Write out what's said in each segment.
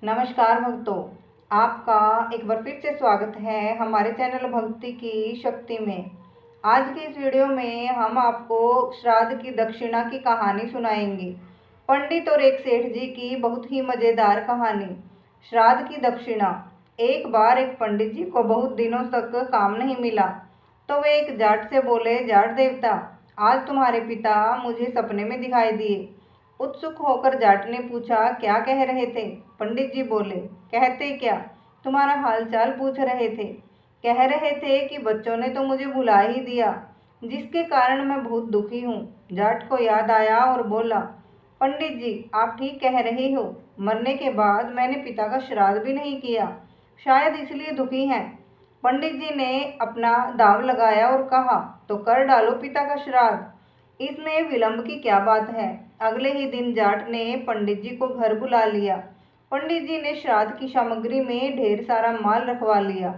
नमस्कार भक्तों, आपका एक बार फिर से स्वागत है हमारे चैनल भक्ति की शक्ति में। आज की इस वीडियो में हम आपको श्राद्ध की दक्षिणा की कहानी सुनाएंगे। पंडित और एक सेठ जी की बहुत ही मज़ेदार कहानी। श्राद्ध की दक्षिणा। एक बार एक पंडित जी को बहुत दिनों तक काम नहीं मिला, तो वे एक जाट से बोले, जाट देवता, आज तुम्हारे पिता मुझे सपने में दिखाई दिए। उत्सुक होकर जाट ने पूछा, क्या कह रहे थे? पंडित जी बोले, कहते क्या, तुम्हारा हालचाल पूछ रहे थे। कह रहे थे कि बच्चों ने तो मुझे भुला ही दिया, जिसके कारण मैं बहुत दुखी हूँ। जाट को याद आया और बोला, पंडित जी आप ठीक कह रहे हो, मरने के बाद मैंने पिता का श्राद्ध भी नहीं किया, शायद इसलिए दुखी हैं। पंडित जी ने अपना दांव लगाया और कहा, तो कर डालो पिता का श्राद्ध, इसमें विलंब की क्या बात है। अगले ही दिन जाट ने पंडित जी को घर बुला लिया। पंडित जी ने श्राद्ध की सामग्री में ढेर सारा माल रखवा लिया,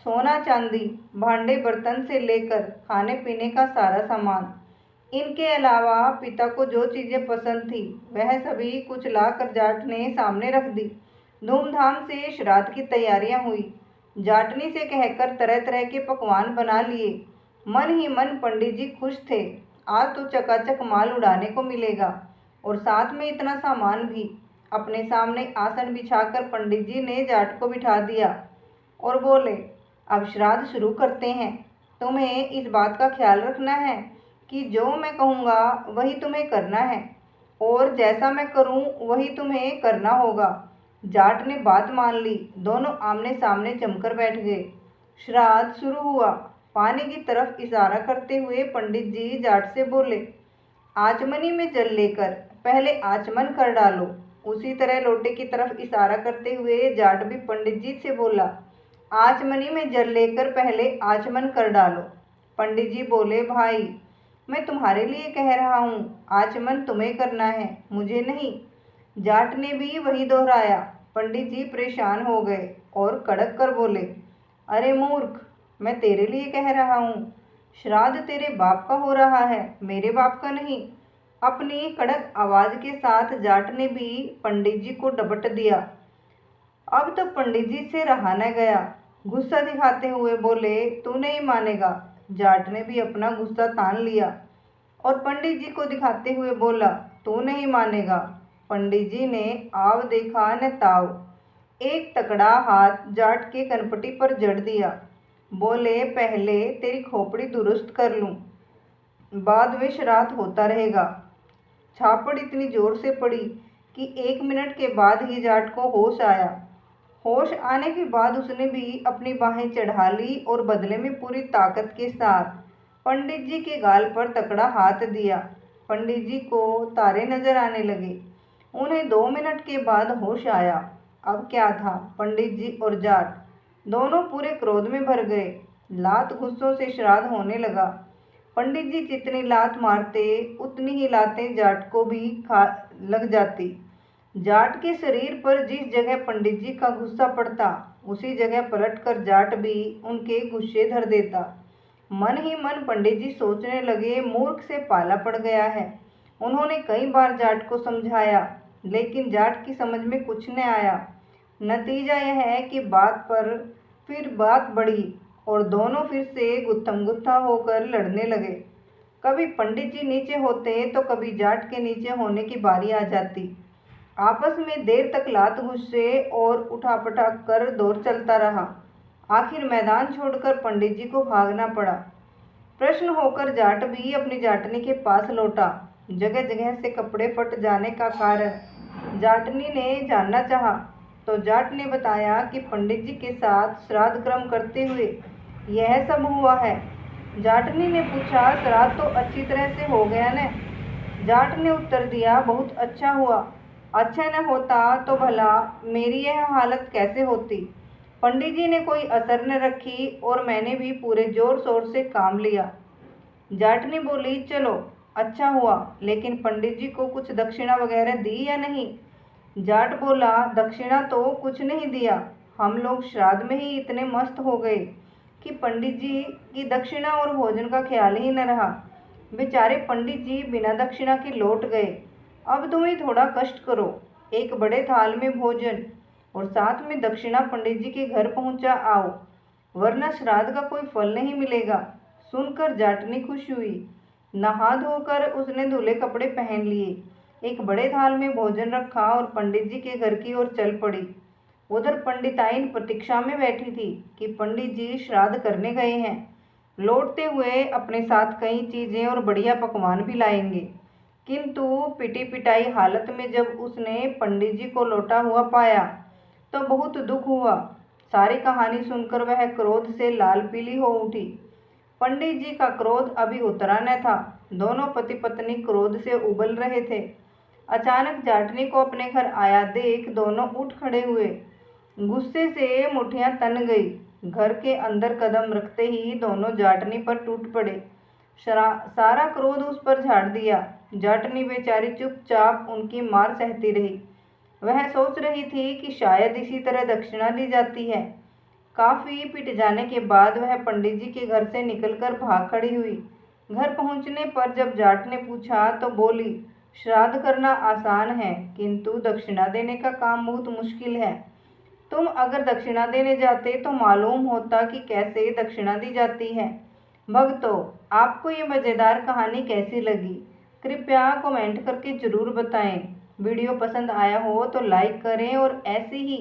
सोना चांदी, भांडे बर्तन से लेकर खाने पीने का सारा सामान। इनके अलावा पिता को जो चीज़ें पसंद थी वह सभी कुछ लाकर जाट ने सामने रख दी। धूमधाम से श्राद्ध की तैयारियां हुई। जाटनी से कहकर तरह तरह के पकवान बना लिए। मन ही मन पंडित जी खुश थे, आज तो चकाचक माल उड़ाने को मिलेगा, और साथ में इतना सामान भी। अपने सामने आसन बिछाकर पंडित जी ने जाट को बिठा दिया और बोले, अब श्राद्ध शुरू करते हैं। तुम्हें इस बात का ख्याल रखना है कि जो मैं कहूँगा वही तुम्हें करना है, और जैसा मैं करूँ वही तुम्हें करना होगा। जाट ने बात मान ली। दोनों आमने सामने जमकर बैठ गए। श्राद्ध शुरू हुआ। पानी की तरफ इशारा करते हुए पंडित जी जाट से बोले, आचमनी में जल लेकर पहले आचमन कर डालो। उसी तरह लोटे की तरफ इशारा करते हुए जाट भी पंडित जी से बोला, आचमनी में जल लेकर पहले आचमन कर डालो। पंडित जी बोले, भाई मैं तुम्हारे लिए कह रहा हूँ, आचमन तुम्हें करना है, मुझे नहीं। जाट ने भी वही दोहराया। पंडित जी परेशान हो गए और कड़क कर बोले, अरे मूर्ख, मैं तेरे लिए कह रहा हूँ, श्राद्ध तेरे बाप का हो रहा है, मेरे बाप का नहीं। अपनी कड़क आवाज़ के साथ जाट ने भी पंडित जी को डपट दिया। अब तो पंडित जी से रहा न गया। गुस्सा दिखाते हुए बोले, तू नहीं मानेगा। जाट ने भी अपना गुस्सा तान लिया और पंडित जी को दिखाते हुए बोला, तू नहीं मानेगा। पंडित जी ने आव देखा न ताव, एक तकड़ा हाथ जाट के कनपटी पर जड़ दिया। बोले, पहले तेरी खोपड़ी दुरुस्त कर लूं, बाद में श्राद्ध होता रहेगा। छापड़ इतनी जोर से पड़ी कि 1 मिनट के बाद ही जाट को होश आया। होश आने के बाद उसने भी अपनी बाहें चढ़ा ली और बदले में पूरी ताकत के साथ पंडित जी के गाल पर तकड़ा हाथ दिया। पंडित जी को तारे नजर आने लगे। उन्हें 2 मिनट के बाद होश आया। अब क्या था, पंडित जी और जाट दोनों पूरे क्रोध में भर गए। लात घुस्सों से श्राद्ध होने लगा। पंडित जी जितनी लात मारते उतनी ही लातें जाट को भी खा लग जाती। जाट के शरीर पर जिस जगह पंडित जी का गुस्सा पड़ता उसी जगह पलटकर जाट भी उनके गुस्से धर देता। मन ही मन पंडित जी सोचने लगे, मूर्ख से पाला पड़ गया है। उन्होंने कई बार जाट को समझाया, लेकिन जाट की समझ में कुछ न आया। नतीजा यह है कि बात पर फिर बात बढ़ी और दोनों फिर से गुत्थम गुत्था होकर लड़ने लगे। कभी पंडित जी नीचे होते तो कभी जाट के नीचे होने की बारी आ जाती। आपस में देर तक लात गुस्से और उठापटक कर दौर चलता रहा। आखिर मैदान छोड़कर पंडित जी को भागना पड़ा। प्रश्न होकर जाट भी अपनी जाटनी के पास लौटा। जगह जगह से कपड़े फट जाने का कारण जाटनी ने जानना चाहा, तो जाट ने बताया कि पंडित जी के साथ श्राद्ध क्रम करते हुए यह सब हुआ है। जाटनी ने पूछा, श्राद्ध तो अच्छी तरह से हो गया न? जाट ने उत्तर दिया, बहुत अच्छा हुआ। अच्छा न होता तो भला मेरी यह हालत कैसे होती। पंडित जी ने कोई असर न रखी और मैंने भी पूरे जोर शोर से काम लिया। जाटनी बोली, चलो अच्छा हुआ, लेकिन पंडित जी को कुछ दक्षिणा वगैरह दी या नहीं? जाट बोला, दक्षिणा तो कुछ नहीं दिया, हम लोग श्राद्ध में ही इतने मस्त हो गए कि पंडित जी की दक्षिणा और भोजन का ख्याल ही न रहा। बेचारे पंडित जी बिना दक्षिणा के लौट गए। अब तुम ही थोड़ा कष्ट करो, एक बड़े थाल में भोजन और साथ में दक्षिणा पंडित जी के घर पहुंचा आओ, वरना श्राद्ध का कोई फल नहीं मिलेगा। सुनकर जाटनी खुश हुई। नहा धोकर उसने धुले कपड़े पहन लिए, एक बड़े थाल में भोजन रखा और पंडित जी के घर की ओर चल पड़ी। उधर पंडिताइन प्रतीक्षा में बैठी थी कि पंडित जी श्राद्ध करने गए हैं। लौटते हुए अपने साथ कई चीजें और बढ़िया पकवान भी लाएंगे। किंतु पिटी पिटाई हालत में जब उसने पंडित जी को लौटा हुआ पाया तो बहुत दुख हुआ। सारी कहानी सुनकर वह क्रोध से लाल पीली हो उठी। पंडित जी का क्रोध अभी उतरा न था। दोनों पति पत्नी क्रोध से उबल रहे थे। अचानक जाटनी को अपने घर आया देख दोनों उठ खड़े हुए। गुस्से से मुठ्ठियां तन गई। घर के अंदर कदम रखते ही दोनों जाटनी पर टूट पड़े। सारा क्रोध उस पर झाड़ दिया। जाटनी बेचारी चुपचाप उनकी मार सहती रही। वह सोच रही थी कि शायद इसी तरह दक्षिणा दी जाती है। काफी पिट जाने के बाद वह पंडित जी के घर से निकलकर भाग खड़ी हुई। घर पहुंचने पर जब जाट ने पूछा तो बोली, श्राद्ध करना आसान है, किंतु दक्षिणा देने का काम बहुत मुश्किल है। तुम अगर दक्षिणा देने जाते तो मालूम होता कि कैसे दक्षिणा दी जाती है। भक्तों, आपको ये मज़ेदार कहानी कैसी लगी? कृपया कमेंट करके ज़रूर बताएं। वीडियो पसंद आया हो तो लाइक करें और ऐसी ही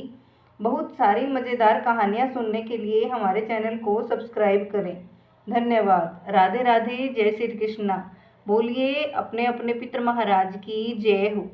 बहुत सारी मज़ेदार कहानियाँ सुनने के लिए हमारे चैनल को सब्सक्राइब करें। धन्यवाद। राधे राधे। जय श्री कृष्णा। बोलिए अपने अपने पितर महाराज की जय हो।